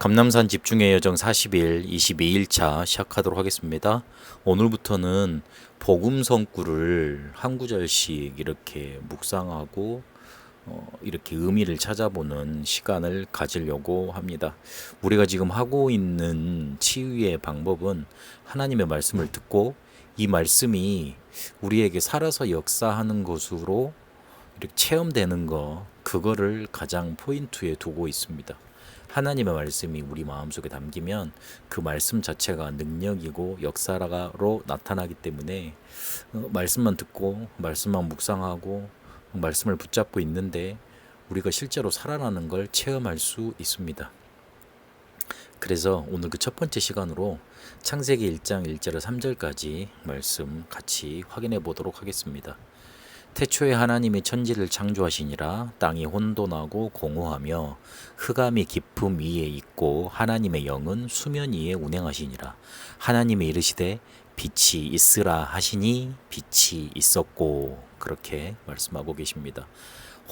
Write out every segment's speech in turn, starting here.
감남산 집중의 여정 40일 22일차 시작하도록 하겠습니다. 오늘부터는 복음 성구를 한 구절씩 이렇게 묵상하고 이렇게 의미를 찾아보는 시간을 가지려고 합니다. 우리가 지금 하고 있는 치유의 방법은 하나님의 말씀을 듣고 이 말씀이 우리에게 살아서 역사하는 것으로 이렇게 체험되는 거, 그거를 가장 포인트에 두고 있습니다. 하나님의 말씀이 우리 마음속에 담기면 그 말씀 자체가 능력이고 역사로 나타나기 때문에 말씀만 듣고 말씀만 묵상하고 말씀을 붙잡고 있는데 우리가 실제로 살아나는 걸 체험할 수 있습니다. 그래서 오늘 그 첫 번째 시간으로 창세기 1장 1절에서 3절까지 말씀 같이 확인해 보도록 하겠습니다. 태초에 하나님이 천지를 창조하시니라. 땅이 혼돈하고 공허하며 흑암이 깊음 위에 있고 하나님의 영은 수면 위에 운행하시니라. 하나님이 이르시되 빛이 있으라 하시니 빛이 있었고. 그렇게 말씀하고 계십니다.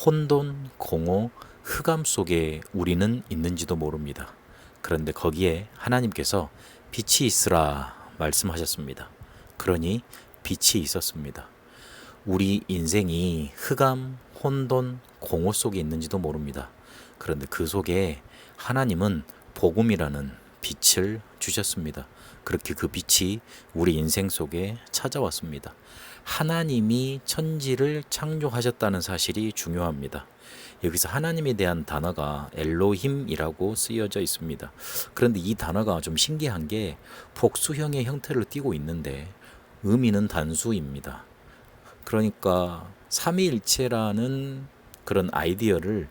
혼돈, 공허, 흑암 속에 우리는 있는지도 모릅니다. 그런데 거기에 하나님께서 빛이 있으라 말씀하셨습니다. 그러니 빛이 있었습니다. 우리 인생이 흑암, 혼돈, 공허 속에 있는지도 모릅니다. 그런데 그 속에 하나님은 복음이라는 빛을 주셨습니다. 그렇게 그 빛이 우리 인생 속에 찾아왔습니다. 하나님이 천지를 창조하셨다는 사실이 중요합니다. 여기서 하나님에 대한 단어가 엘로힘이라고 쓰여져 있습니다. 그런데 이 단어가 좀 신기한 게 복수형의 형태를 띠고 있는데 의미는 단수입니다. 그러니까 삼위일체라는 그런 아이디어를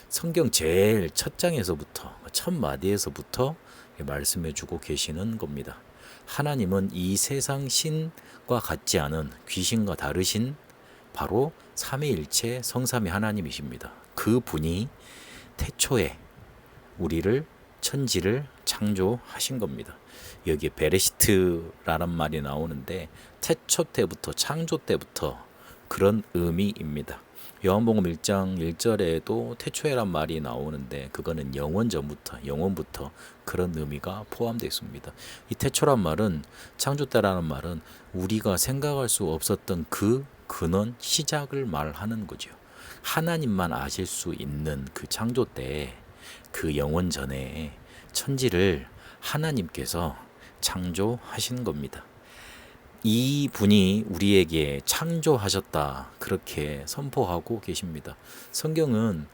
성경 제일 첫 장에서부터 첫 마디에서부터 말씀해 주고 계시는 겁니다. 하나님은 이 세상 신과 같지 않은 귀신과 다르신 바로 삼위일체 성삼위 하나님이십니다. 그 분이 태초에 우리를 천지를 창조하신 겁니다. 여기에 베레시트라는 말이 나오는데 태초 때부터 창조 때부터 그런 의미입니다. 요한복음 1장 1절에도 태초에란 말이 나오는데 그거는 영원 전부터 영원부터 그런 의미가 포함되어 있습니다. 이 태초란 말은 창조 때라는 말은 우리가 생각할 수 없었던 그 근원 시작을 말하는 거죠. 하나님만 아실 수 있는 그 창조 때 그 영원 전에 천지를 하나님께서 창조하신 겁니다. 이 분이 우리에게 창조하셨다 그렇게 선포하고 계십니다. 성경은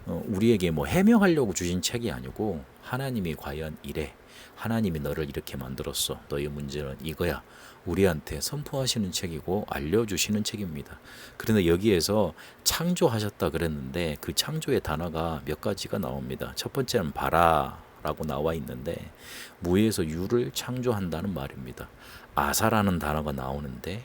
우리에게 해명하려고 주신 책이 아니고 하나님이 과연 이래, 하나님이 너를 이렇게 만들었어, 너의 문제는 이거야, 우리한테 선포하시는 책이고 알려주시는 책입니다. 그런데 여기에서 창조하셨다 그랬는데 그 창조의 단어가 몇 가지가 나옵니다. 첫 번째는 바라라고 나와 있는데 무에서 유를 창조한다는 말입니다. 아사라는 단어가 나오는데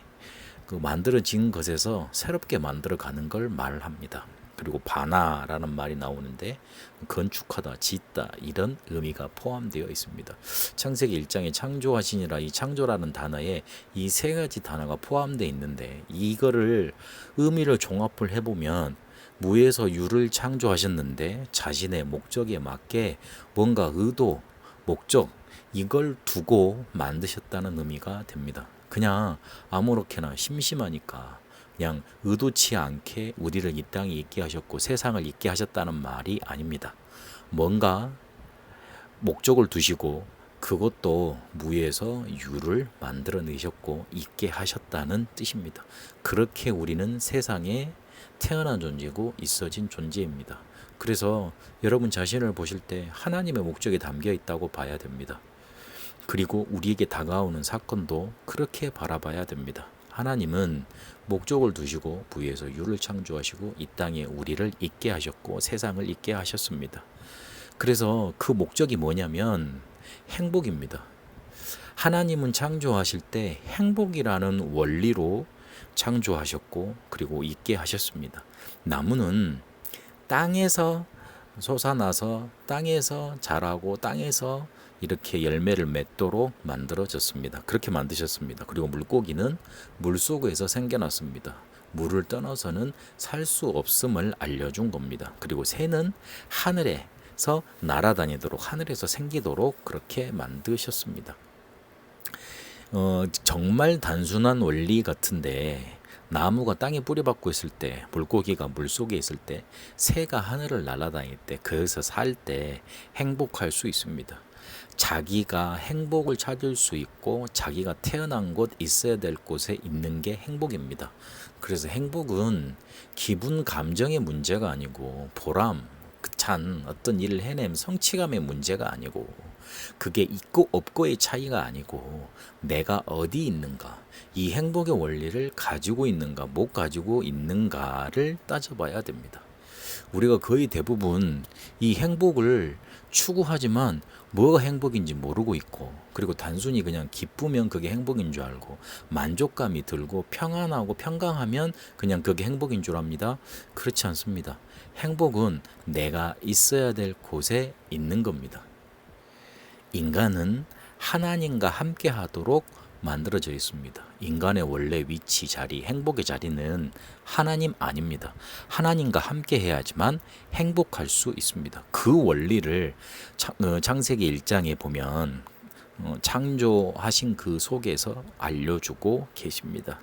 그 만들어진 것에서 새롭게 만들어가는 걸 말합니다. 그리고 바나라는 말이 나오는데 건축하다, 짓다 이런 의미가 포함되어 있습니다. 창세기 1장에 창조하시니라 이 창조라는 단어에 이 세 가지 단어가 포함되어 있는데 이거를 의미를 종합을 해보면 무에서 유를 창조하셨는데 자신의 목적에 맞게 뭔가 의도, 목적 이걸 두고 만드셨다는 의미가 됩니다. 그냥 아무렇게나 심심하니까 그냥 의도치 않게 우리를 이 땅에 있게 하셨고 세상을 있게 하셨다는 말이 아닙니다. 뭔가 목적을 두시고 그것도 무에서 유를 만들어내셨고 있게 하셨다는 뜻입니다. 그렇게 우리는 세상에 태어난 존재고 있어진 존재입니다. 그래서 여러분 자신을 보실 때 하나님의 목적이 담겨 있다고 봐야 됩니다. 그리고 우리에게 다가오는 사건도 그렇게 바라봐야 됩니다. 하나님은 목적을 두시고 부에서 유를 창조하시고 이 땅에 우리를 있게 하셨고 세상을 있게 하셨습니다. 그래서 그 목적이 뭐냐면 행복입니다. 하나님은 창조하실 때 행복이라는 원리로 창조하셨고 그리고 있게 하셨습니다. 나무는 땅에서 솟아나서 땅에서 자라고 땅에서 이렇게 열매를 맺도록 만들어졌습니다. 그렇게 만드셨습니다. 그리고 물고기는 물속에서 생겨났습니다. 물을 떠나서는 살 수 없음을 알려준 겁니다. 그리고 새는 하늘에 하늘에서 날아다니도록 하늘에서 생기도록 그렇게 만드셨습니다. 정말 단순한 원리 같은데 나무가 땅에 뿌리 박고 있을 때, 물고기가 물속에 있을 때, 새가 하늘을 날아다닐 때, 거기서 살 때 행복할 수 있습니다. 자기가 행복을 찾을 수 있고 자기가 태어난 곳, 있어야 될 곳에 있는 게 행복입니다. 그래서 행복은 기분, 감정의 문제가 아니고 보람, 찬 어떤 일을 해내면 성취감의 문제가 아니고, 그게 있고 없고의 차이가 아니고 내가 어디 있는가, 이 행복의 원리를 가지고 있는가 못 가지고 있는가를 따져봐야 됩니다. 우리가 거의 대부분 이 행복을 추구하지만 뭐가 행복인지 모르고 있고, 그리고 단순히 그냥 기쁘면 그게 행복인 줄 알고, 만족감이 들고 평안하고 평강하면 그냥 그게 행복인 줄 압니다. 그렇지 않습니다. 행복은 내가 있어야 될 곳에 있는 겁니다. 인간은 하나님과 함께 하도록 만들어져 있습니다. 인간의 원래 위치, 자리, 행복의 자리는 하나님 아닙니다. 하나님과 함께 해야지만 행복할 수 있습니다. 그 원리를 창세기 1장에 보면 창조하신 그 속에서 알려주고 계십니다.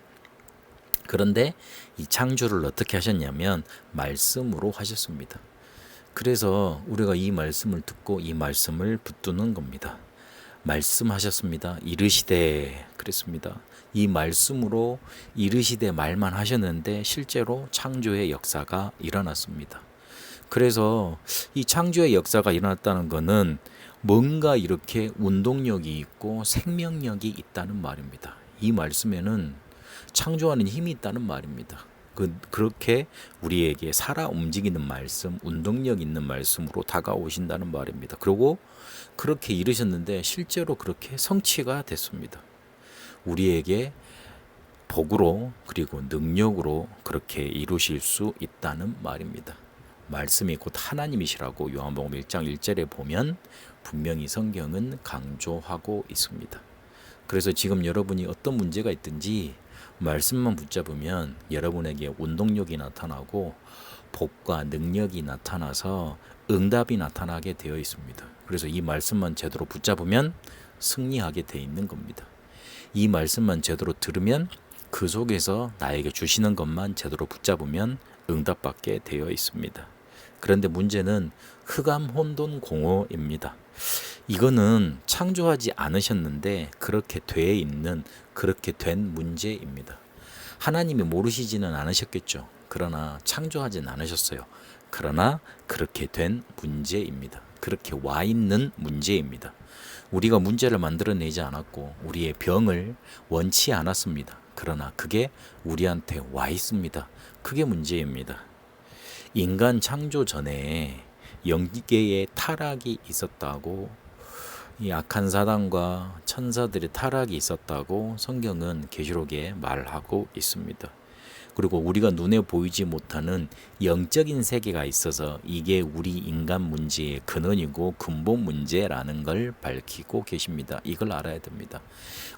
그런데 이 창조를 어떻게 하셨냐면 말씀으로 하셨습니다. 그래서 우리가 이 말씀을 듣고 이 말씀을 붙드는 겁니다. 말씀하셨습니다. 이르시되 그랬습니다. 이 말씀으로 이르시되 말만 하셨는데 실제로 창조의 역사가 일어났습니다. 그래서 이 창조의 역사가 일어났다는 것은 뭔가 이렇게 운동력이 있고 생명력이 있다는 말입니다. 이 말씀에는 창조하는 힘이 있다는 말입니다. 그렇게 우리에게 살아 움직이는 말씀, 운동력 있는 말씀으로 다가오신다는 말입니다. 그리고 그렇게 이르셨는데 실제로 그렇게 성취가 됐습니다. 우리에게 복으로 그리고 능력으로 그렇게 이루실 수 있다는 말입니다. 말씀이 곧 하나님이시라고 요한복음 1장 1절에 보면 분명히 성경은 강조하고 있습니다. 그래서 지금 여러분이 어떤 문제가 있든지 말씀만 붙잡으면 여러분에게 운동력이 나타나고 복과 능력이 나타나서 응답이 나타나게 되어 있습니다. 그래서 이 말씀만 제대로 붙잡으면 승리하게 되어 있는 겁니다. 이 말씀만 제대로 들으면 그 속에서 나에게 주시는 것만 제대로 붙잡으면 응답받게 되어 있습니다. 그런데 문제는 흑암 혼돈 공허입니다. 이거는 창조하지 않으셨는데 그렇게 돼 있는, 그렇게 된 문제입니다. 하나님이 모르시지는 않으셨겠죠. 그러나 창조하진 않으셨어요. 그러나 그렇게 된 문제입니다. 그렇게 와 있는 문제입니다. 우리가 문제를 만들어내지 않았고 우리의 병을 원치 않았습니다. 그러나 그게 우리한테 와 있습니다. 그게 문제입니다. 인간 창조 전에 영계의 타락이 있었다고, 이 악한 사단과 천사들의 타락이 있었다고 성경은 계시록에 말하고 있습니다. 그리고 우리가 눈에 보이지 못하는 영적인 세계가 있어서 이게 우리 인간 문제의 근원이고 근본 문제라는 걸 밝히고 계십니다. 이걸 알아야 됩니다.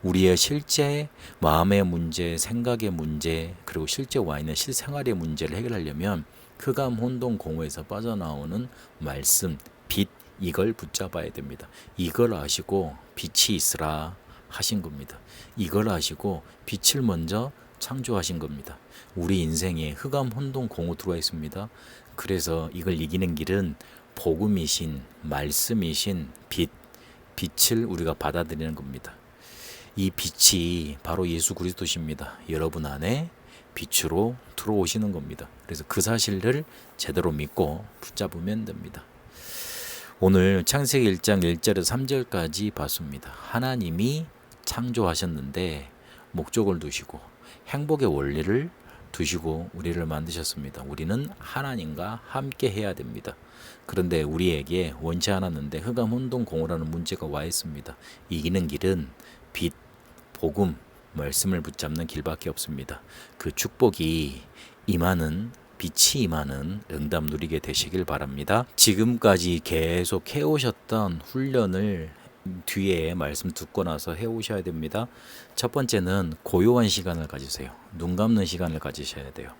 우리의 실제 마음의 문제, 생각의 문제, 그리고 실제 와 있는 실생활의 문제를 해결하려면 흑암 혼돈 공허에서 빠져나오는 말씀, 빛, 이걸 붙잡아야 됩니다. 이걸 아시고 빛이 있으라 하신 겁니다. 이걸 아시고 빛을 먼저 창조하신 겁니다. 우리 인생에 흑암 혼돈 공허 들어와 있습니다. 그래서 이걸 이기는 길은 복음이신, 말씀이신 빛, 빛을 우리가 받아들이는 겁니다. 이 빛이 바로 예수 그리스도십니다. 여러분 안에 빛으로 들어오시는 겁니다. 그래서 그 사실을 제대로 믿고 붙잡으면 됩니다. 오늘 창세기 1장 1절에서 3절까지 봤습니다. 하나님이 창조하셨는데 목적을 두시고 행복의 원리를 두시고 우리를 만드셨습니다. 우리는 하나님과 함께 해야 됩니다. 그런데 우리에게 원치 않았는데 흑암 혼돈 공허라는 문제가 와 있습니다. 이기는 길은 빛, 복음, 말씀을 붙잡는 길밖에 없습니다. 그 축복이 임하는, 빛이 임하는 응답 누리게 되시길 바랍니다. 지금까지 계속 해오셨던 훈련을 뒤에 말씀 듣고 나서 해오셔야 됩니다. 첫 번째는 고요한 시간을 가지세요. 눈 감는 시간을 가지셔야 돼요.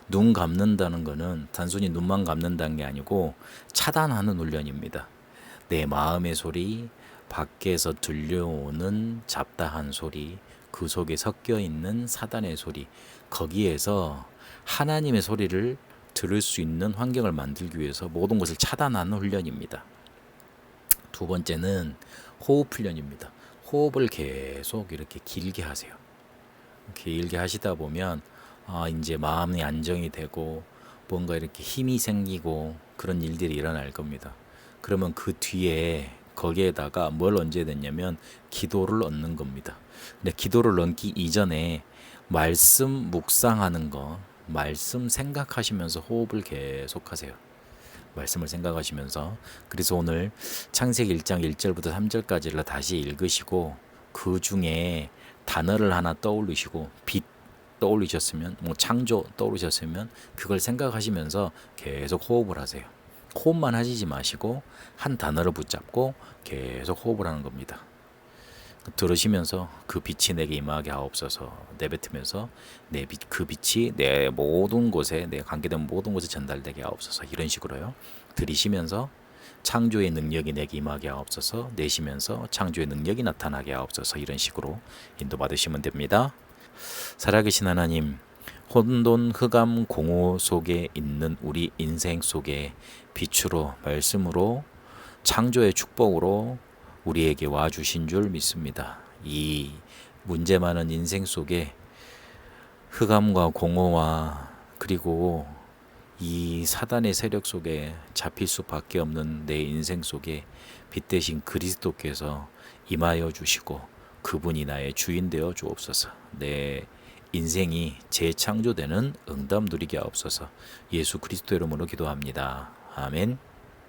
눈 감는다는 거는 단순히 눈만 감는다는 게 아니고 차단하는 훈련입니다. 내 마음의 소리, 밖에서 들려오는 잡다한 소리, 그 속에 섞여 있는 사단의 소리, 거기에서 하나님의 소리를 들을 수 있는 환경을 만들기 위해서 모든 것을 차단하는 훈련입니다. 두 번째는 호흡 훈련입니다. 호흡을 계속 이렇게 길게 하세요. 길게 하시다 보면 이제 마음이 안정이 되고 뭔가 이렇게 힘이 생기고 그런 일들이 일어날 겁니다. 그러면 그 뒤에 거기에다가 뭘 얹어야 되냐면 기도를 얹는 겁니다. 근데 기도를 얹기 이전에 말씀 묵상하는 거, 말씀 생각하시면서 호흡을 계속 하세요. 말씀을 생각하시면서. 그래서 오늘 창세기 1장 1절부터 3절까지를 다시 읽으시고 그 중에 단어를 하나 떠올리시고 빛 떠올리셨으면 뭐 창조 떠올리셨으면 그걸 생각하시면서 계속 호흡을 하세요. 호흡만 하시지 마시고 한 단어를 붙잡고 계속 호흡을 하는 겁니다. 들으시면서 그 빛이 내게 임하게 하옵소서 내뱉으면서 그 빛이 내 모든 곳에 내 관계된 모든 곳에 전달되게 하옵소서 이런 식으로요. 들이시면서 창조의 능력이 내게 임하게 하옵소서 내쉬면서 창조의 능력이 나타나게 하옵소서 이런 식으로 인도받으시면 됩니다. 살아계신 하나님, 혼돈, 흑암, 공허 속에 있는 우리 인생 속에 빛으로 말씀으로 창조의 축복으로 우리에게 와주신 줄 믿습니다. 이 문제 많은 인생 속에 흑암과 공허와 그리고 이 사단의 세력 속에 잡힐 수밖에 없는 내 인생 속에 빛 대신 그리스도께서 임하여 주시고 그분이 나의 주인 되어 주옵소서. 내 인생이 재창조되는 응답 누리게 하옵소서. 예수 그리스도 이름으로 기도합니다. 아멘.